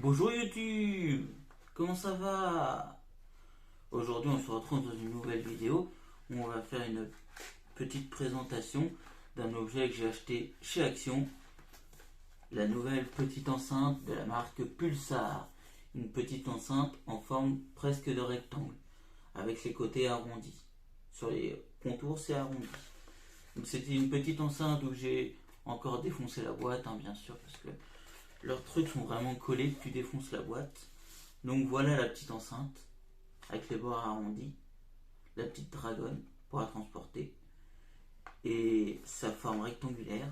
Bonjour YouTube, comment ça va? Aujourd'hui on se retrouve dans une nouvelle vidéo où on va faire une petite présentation d'un objet que j'ai acheté chez Action, la nouvelle petite enceinte de la marque Pulsar, une petite enceinte en forme presque de rectangle avec les côtés arrondis, sur les contours c'est arrondi. Donc c'était une petite enceinte où j'ai encore défoncé la boîte, bien sûr, parce que leurs trucs sont vraiment collés, tu défonces la boîte. Donc voilà la petite enceinte, avec les bords arrondis, la petite dragonne pour la transporter, et sa forme rectangulaire.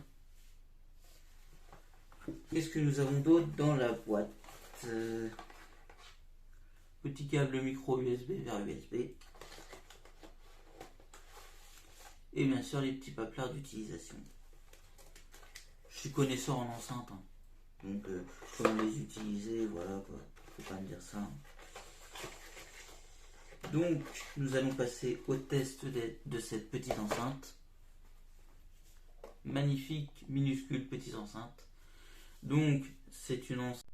Qu'est-ce que nous avons d'autre dans la boîte? Petit câble micro USB vers USB. Et bien sûr les petits paplards d'utilisation. Je suis connaisseur en enceinte, donc comment les utiliser, voilà quoi, faut pas me dire ça. Donc nous allons passer au test de cette petite enceinte. Magnifique, minuscule petite enceinte. Donc c'est une enceinte.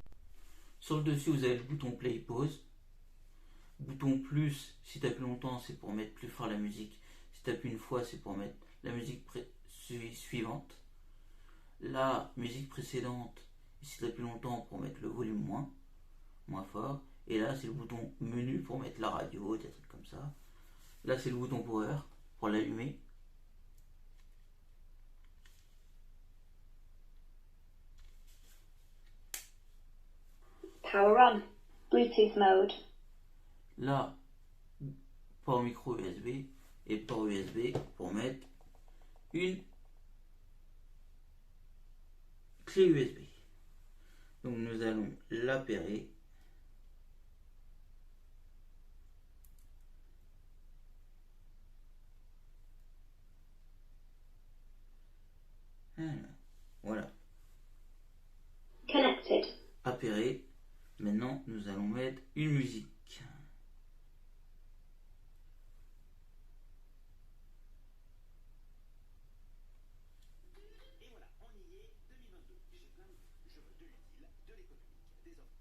Sur le dessus vous avez le bouton play pause. Bouton plus, si tu appuies longtemps c'est pour mettre plus fort la musique. Si tu appuies une fois c'est pour mettre la musique suivante. La musique précédente, si tu appuies longtemps pour mettre le volume moins fort. Et là c'est le bouton menu pour mettre la radio, des trucs comme ça. Là c'est le bouton power pour l'allumer. Power on. Bluetooth mode. Là, port micro USB et port USB pour mettre une clé USB. Donc nous allons l'appairer. Voilà. Connected. Appairé. Maintenant, nous allons mettre une musique. Et voilà, on y est, 2022. J'ai plein de vues, je veux de l'utile, de l'économique, des offres.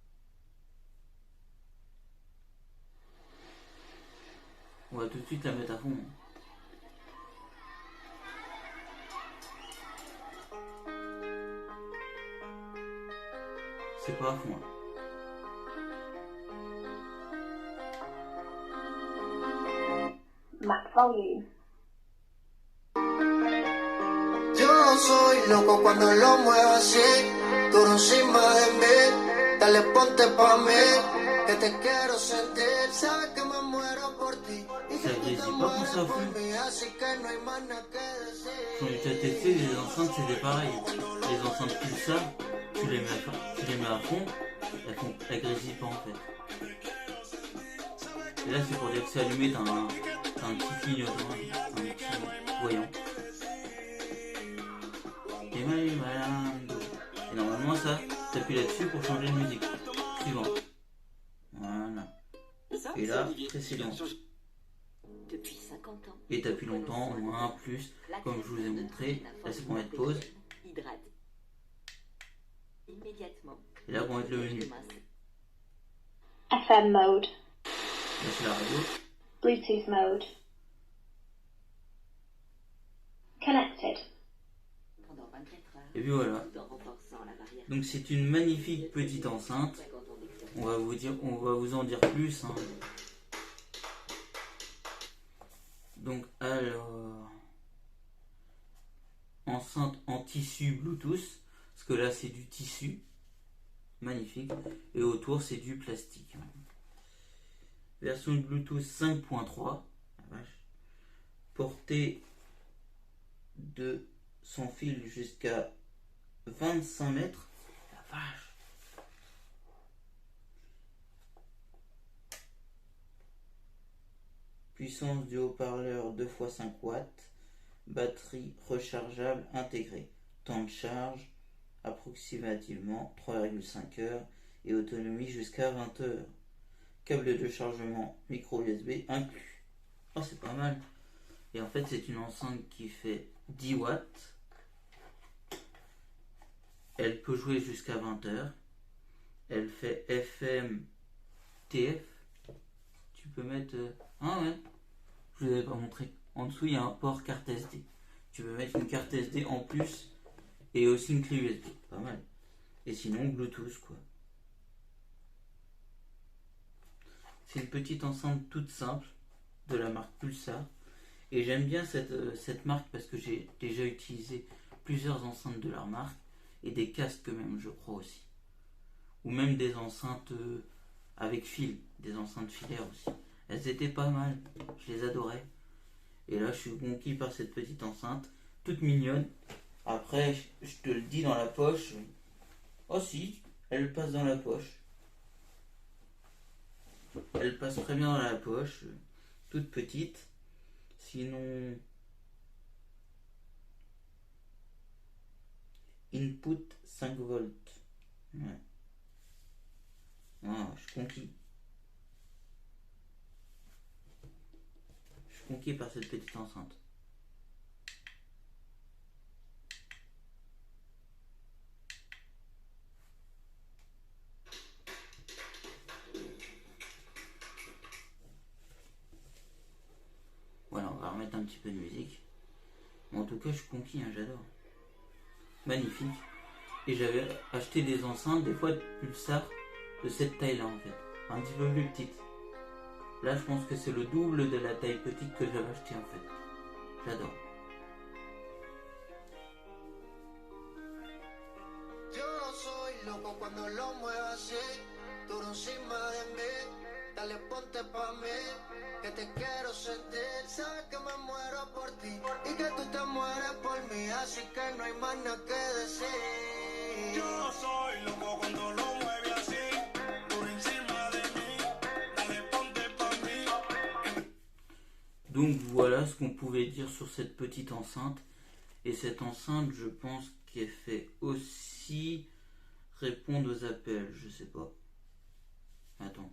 On va tout de suite la mettre à fond. C'est pas à fond. Max volume. Yo soy loco cuando lo muevo así, duro encima de mí, dale ponte pa' mí, que te quiero sentir, sabes que me muero por ti, y que tú te mueres por mí, así que no hay más nada que decir. J'en ai déjà testé, les enceintes c'était pareil. Les enceintes Pulsar, tu les mets à fond, elles grésillent pas en fait. Et là c'est pour dire que c'est allumé, t'as un petit clignotant, un petit voyant. Et normalement ça, t'appuies là-dessus pour changer de musique. Suivante. Voilà. Et là, précédente. Depuis 50 ans. Et t'appuies longtemps, moins, plus, comme je vous ai montré. Là c'est pour mettre pause. Hydrate. Immédiatement. Et là pour mettre le menu. FM mode. Là c'est la radio. Bluetooth mode. Connected. Pendant 24 heures. Et puis voilà. Tout en renforçant la barrière. Donc c'est une magnifique petite enceinte. 50 ans d'expérience. On va vous en dire plus. Donc alors, enceinte en tissu Bluetooth, parce que là c'est du tissu, magnifique, et autour c'est du plastique. Version Bluetooth 5.3, portée de son fil jusqu'à 25 mètres. La vache. Puissance du haut-parleur 2 x 5 watts. Batterie rechargeable intégrée. Temps de charge approximativement 3,5 heures et autonomie jusqu'à 20 heures. Câble de chargement micro USB inclus. Oh, c'est pas mal. Et en fait, c'est une enceinte qui fait 10 watts. Elle peut jouer jusqu'à 20 heures. Elle fait FM, TF. Tu peux mettre... Ah ouais, je vous avais pas montré. En dessous, il y a un port carte SD. Tu peux mettre une carte SD en plus et aussi une clé USB. Pas mal. Et sinon, Bluetooth, quoi. C'est une petite enceinte toute simple de la marque Pulsar. Et j'aime bien cette marque parce que j'ai déjà utilisé plusieurs enceintes de leur marque et des casques même, je crois aussi. Ou même des enceintes avec fil, des enceintes filaires aussi. Elles étaient pas mal, je les adorais. Et là, je suis conquis par cette petite enceinte, toute mignonne. Après, je te le dis dans la poche. Oh si, elle passe dans la poche. Elle passe très bien dans la poche, toute petite. Sinon, input 5 volts. Ouais. Ah, je suis conquis. Je suis conquis par cette petite enceinte. Voilà, on va remettre un petit peu de musique. Mais en tout cas, je suis conquis, hein, j'adore. Magnifique. Et j'avais acheté des enceintes, des fois de Pulsar, de cette taille-là en fait. Un petit peu plus petite. Là, je pense que c'est le double de la taille petite que j'avais acheté en fait. J'adore. Yo soy loco cuando lo muevo así, duro encima de mí. Dale, ponte pa' mí, que te quiero sentir. Sabes que me muero por ti y que tú te mueres por mí, así que no hay más nada que decir. Yo soy loco cuando lo mueve así, por encima de mí, dale ponte pa' mí. Donc voilà ce qu'on pouvait dire sur cette petite enceinte. Et cette enceinte, je pense qu'elle fait aussi répondre aux appels. Je sais pas. Attends.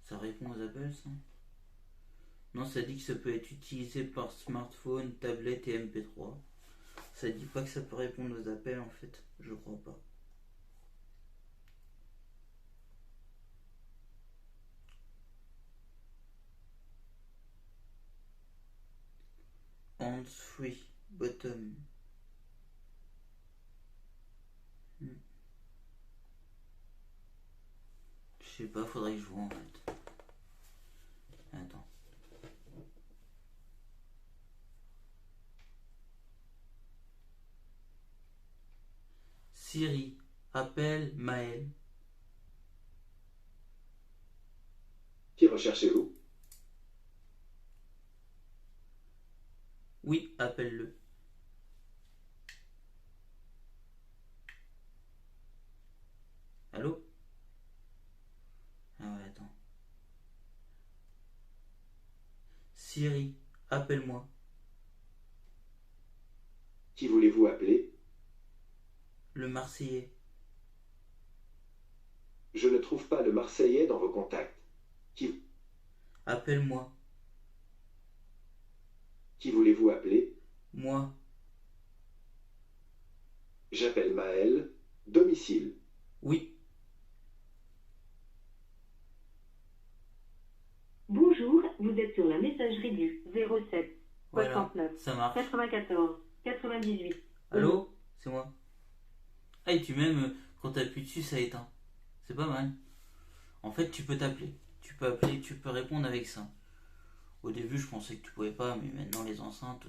Ça répond aux appels, ça? Non, ça dit que ça peut être utilisé par smartphone, tablette et MP3. Ça dit pas que ça peut répondre aux appels, en fait. Je crois pas. Hands-free, bottom. Je sais pas, faudrait que je vois en fait. Attends. Siri, appelle Maël. Qui recherchez-vous? Oui, appelle-le. Allô? Ah ouais, attends. Siri, appelle-moi. Qui voulez-vous appeler? Le Marseillais. Je ne trouve pas le Marseillais dans vos contacts. Appelle-moi. Qui voulez-vous appeler? Moi. J'appelle Maël. Domicile. Oui. Bonjour, vous êtes sur la messagerie du 07 Voilà, 69 ça marche. 94 98. Allô? C'est moi. Ah, et tu même, quand t'appuies dessus, ça éteint. C'est pas mal. En fait, tu peux t'appeler. Tu peux appeler, tu peux répondre avec ça. Au début, je pensais que tu pouvais pas, mais maintenant, les enceintes,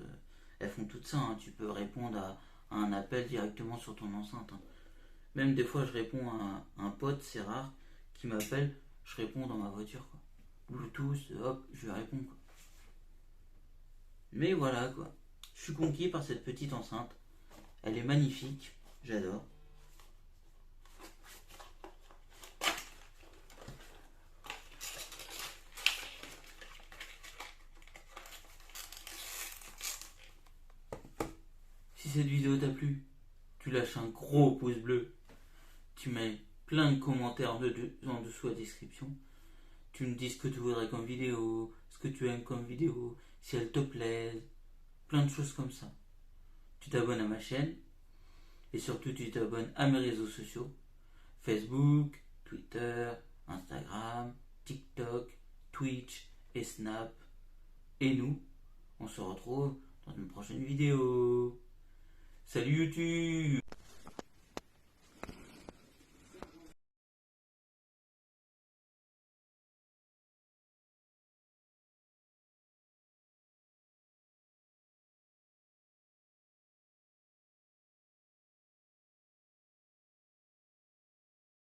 elles font tout ça. Hein. Tu peux répondre à un appel directement sur ton enceinte. Hein. Même des fois, je réponds à un pote, c'est rare, qui m'appelle, je réponds dans ma voiture, quoi. Bluetooth, hop, je lui réponds, quoi. Mais voilà, quoi. Je suis conquis par cette petite enceinte. Elle est magnifique, j'adore. Si cette vidéo t'a plu, tu lâches un gros pouce bleu. Tu mets plein de commentaires en dessous à la description. Tu me dis ce que tu voudrais comme vidéo, ce que tu aimes comme vidéo, si elle te plaise, plein de choses comme ça. Tu t'abonnes à ma chaîne et surtout tu t'abonnes à mes réseaux sociaux, Facebook, Twitter, Instagram, TikTok, Twitch et Snap. Et nous, on se retrouve dans une prochaine vidéo. Salut YouTube!